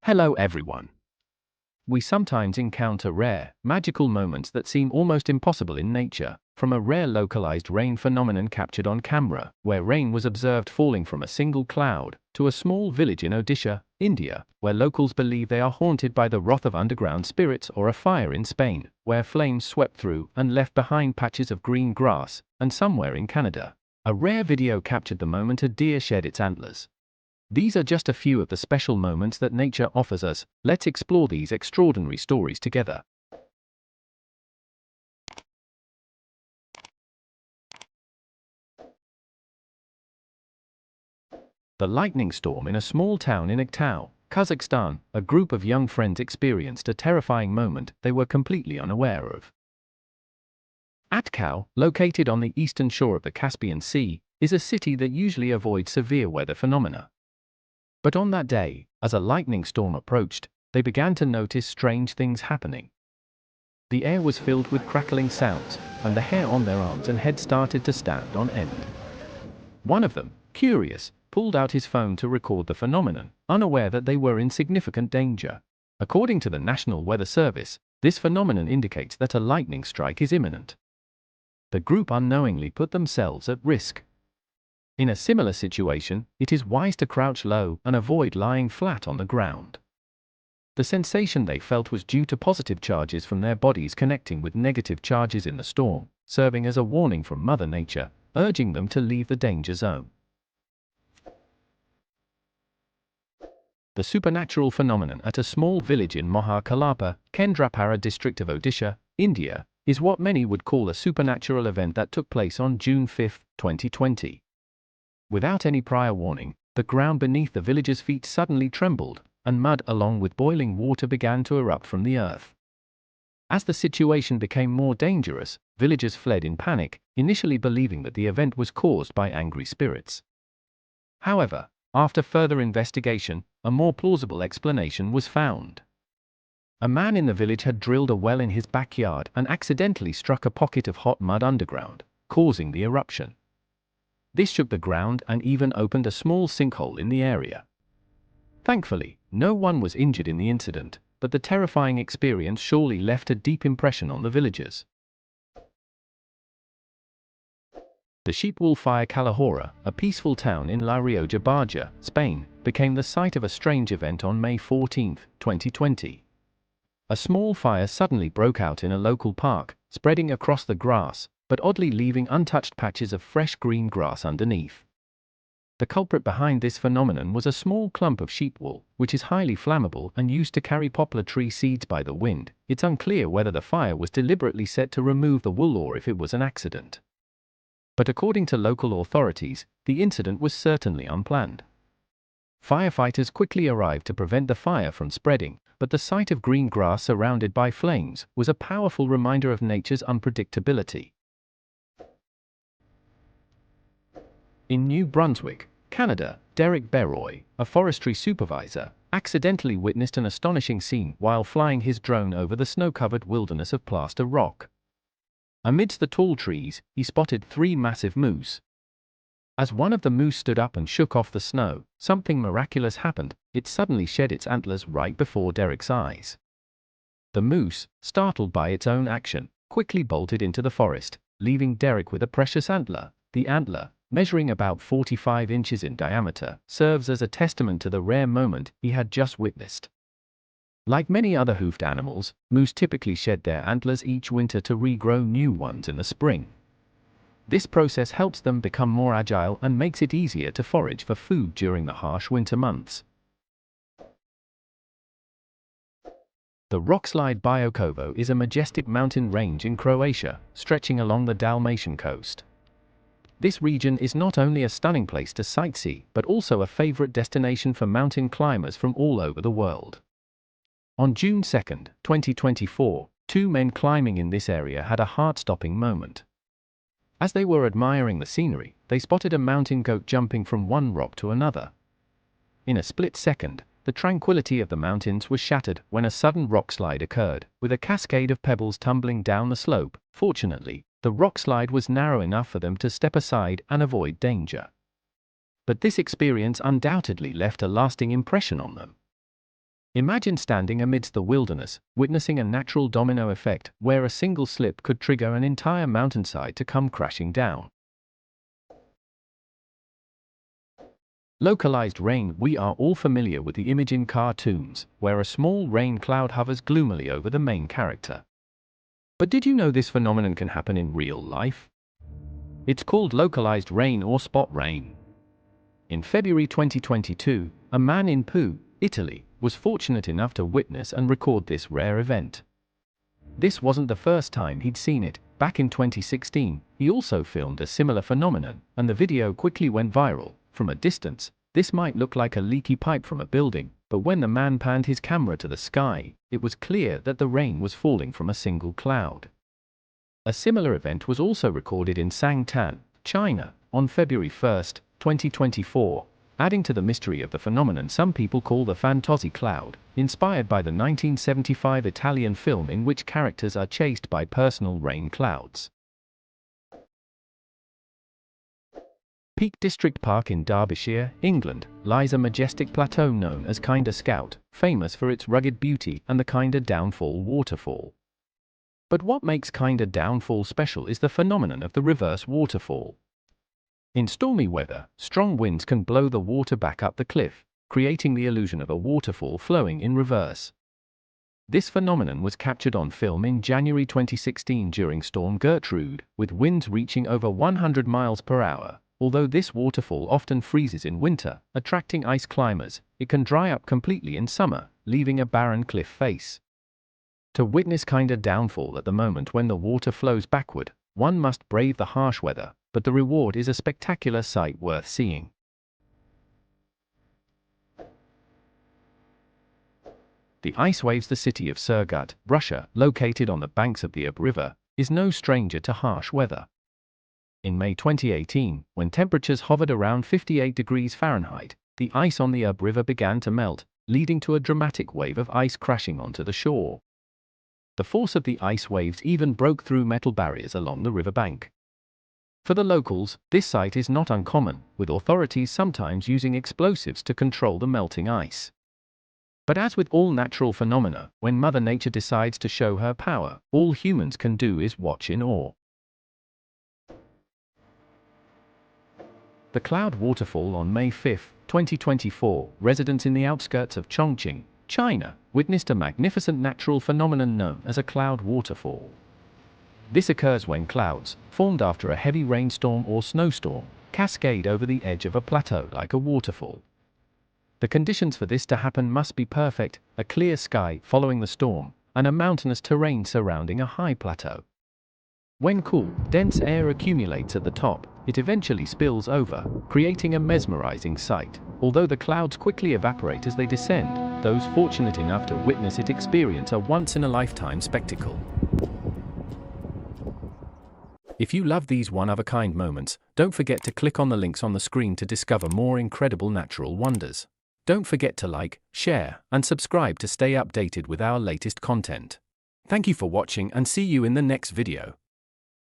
Hello everyone. We sometimes encounter rare, magical moments that seem almost impossible in nature, from a rare localized rain phenomenon captured on camera, where rain was observed falling from a single cloud, to a small village in Odisha, India, where locals believe they are haunted by the wrath of underground spirits, or a fire in Spain, where flames swept through and left behind patches of green grass, and somewhere in Canada, a rare video captured the moment a deer shed its antlers. These are just a few of the special moments that nature offers us. Let's explore these extraordinary stories together. The lightning storm in a small town in Aktau, Kazakhstan. A group of young friends experienced a terrifying moment they were completely unaware of. Atkau, located on the eastern shore of the Caspian Sea, is a city that usually avoids severe weather phenomena. But on that day, as a lightning storm approached, they began to notice strange things happening. The air was filled with crackling sounds, and the hair on their arms and head started to stand on end. One of them, curious, pulled out his phone to record the phenomenon, unaware that they were in significant danger. According to the National Weather Service, this phenomenon indicates that a lightning strike is imminent. The group unknowingly put themselves at risk. In a similar situation, it is wise to crouch low and avoid lying flat on the ground. The sensation they felt was due to positive charges from their bodies connecting with negative charges in the storm, serving as a warning from Mother Nature, urging them to leave the danger zone. The supernatural phenomenon at a small village in Mahakalapa, Kendrapara district of Odisha, India, is what many would call a supernatural event that took place on June 5, 2020. Without any prior warning, the ground beneath the villagers' feet suddenly trembled, and mud along with boiling water began to erupt from the earth. As the situation became more dangerous, villagers fled in panic, initially believing that the event was caused by angry spirits. However, after further investigation, a more plausible explanation was found. A man in the village had drilled a well in his backyard and accidentally struck a pocket of hot mud underground, causing the eruption. This shook the ground and even opened a small sinkhole in the area. Thankfully, no one was injured in the incident, but the terrifying experience surely left a deep impression on the villagers. The sheep-wool fire Calahorra, a peaceful town in La Rioja Baja, Spain, became the site of a strange event on May 14, 2020. A small fire suddenly broke out in a local park, spreading across the grass, but oddly leaving untouched patches of fresh green grass underneath. The culprit behind this phenomenon was a small clump of sheep wool, which is highly flammable and used to carry poplar tree seeds by the wind. It's unclear whether the fire was deliberately set to remove the wool or if it was an accident. But according to local authorities, the incident was certainly unplanned. Firefighters quickly arrived to prevent the fire from spreading, but the sight of green grass surrounded by flames was a powerful reminder of nature's unpredictability. In New Brunswick, Canada, Derek Beroy, a forestry supervisor, accidentally witnessed an astonishing scene while flying his drone over the snow-covered wilderness of plaster rock. Amidst the tall trees, he spotted 3 massive moose. As one of the moose stood up and shook off the snow, something miraculous happened. It suddenly shed its antlers right before Derek's eyes. The moose, startled by its own action, quickly bolted into the forest, leaving Derek with a precious antler. The antler, measuring about 45 inches in diameter, serves as a testament to the rare moment he had just witnessed. Like many other hoofed animals, moose typically shed their antlers each winter to regrow new ones in the spring. This process helps them become more agile and makes it easier to forage for food during the harsh winter months. The rockslide Biokovo is a majestic mountain range in Croatia, stretching along the Dalmatian coast. This region is not only a stunning place to sightsee, but also a favorite destination for mountain climbers from all over the world. On June 2, 2024, 2 men climbing in this area had a heart-stopping moment. As they were admiring the scenery, they spotted a mountain goat jumping from one rock to another. In a split second, the tranquility of the mountains was shattered when a sudden rockslide occurred, with a cascade of pebbles tumbling down the slope. Fortunately, the rockslide was narrow enough for them to step aside and avoid danger. But this experience undoubtedly left a lasting impression on them. Imagine standing amidst the wilderness, witnessing a natural domino effect where a single slip could trigger an entire mountainside to come crashing down. Localized rain. We are all familiar with the image in cartoons, where a small rain cloud hovers gloomily over the main character. But did you know this phenomenon can happen in real life? It's called localized rain or spot rain. In February 2022, a man in Pau, Italy, was fortunate enough to witness and record this rare event. This wasn't the first time he'd seen it. Back in 2016, he also filmed a similar phenomenon, and the video quickly went viral. From a distance, this might look like a leaky pipe from a building, but when the man panned his camera to the sky, it was clear that the rain was falling from a single cloud. A similar event was also recorded in Sangtan, China, on February 1, 2024. Adding to the mystery of the phenomenon, some people call the Fantozzi cloud, inspired by the 1975 Italian film in which characters are chased by personal rain clouds. Peak District Park in Derbyshire, England, lies a majestic plateau known as Kinder Scout, famous for its rugged beauty and the Kinder Downfall waterfall. But what makes Kinder Downfall special is the phenomenon of the reverse waterfall. In stormy weather, strong winds can blow the water back up the cliff, creating the illusion of a waterfall flowing in reverse. This phenomenon was captured on film in January 2016 during Storm Gertrude, with winds reaching over 100 miles per hour. Although this waterfall often freezes in winter, attracting ice climbers, it can dry up completely in summer, leaving a barren cliff face. To witness Kinder Downfall at the moment when the water flows backward, one must brave the harsh weather, but the reward is a spectacular sight worth seeing. The ice waves. The city of Surgut, Russia, located on the banks of the Ob River, is no stranger to harsh weather. In May 2018, when temperatures hovered around 58 degrees Fahrenheit, the ice on the Ob River began to melt, leading to a dramatic wave of ice crashing onto the shore. The force of the ice waves even broke through metal barriers along the riverbank. For the locals, this sight is not uncommon, with authorities sometimes using explosives to control the melting ice. But as with all natural phenomena, when Mother Nature decides to show her power, all humans can do is watch in awe. The Cloud Waterfall. On May 5, 2024, residents in the outskirts of Chongqing, China, witnessed a magnificent natural phenomenon known as a cloud waterfall. This occurs when clouds, formed after a heavy rainstorm or snowstorm, cascade over the edge of a plateau like a waterfall. The conditions for this to happen must be perfect: a clear sky following the storm, and a mountainous terrain surrounding a high plateau. When cool, dense air accumulates at the top, it eventually spills over, creating a mesmerizing sight. Although the clouds quickly evaporate as they descend, those fortunate enough to witness it experience a once-in-a-lifetime spectacle. If you love these one-of-a-kind moments, don't forget to click on the links on the screen to discover more incredible natural wonders. Don't forget to like, share, and subscribe to stay updated with our latest content. Thank you for watching and see you in the next video.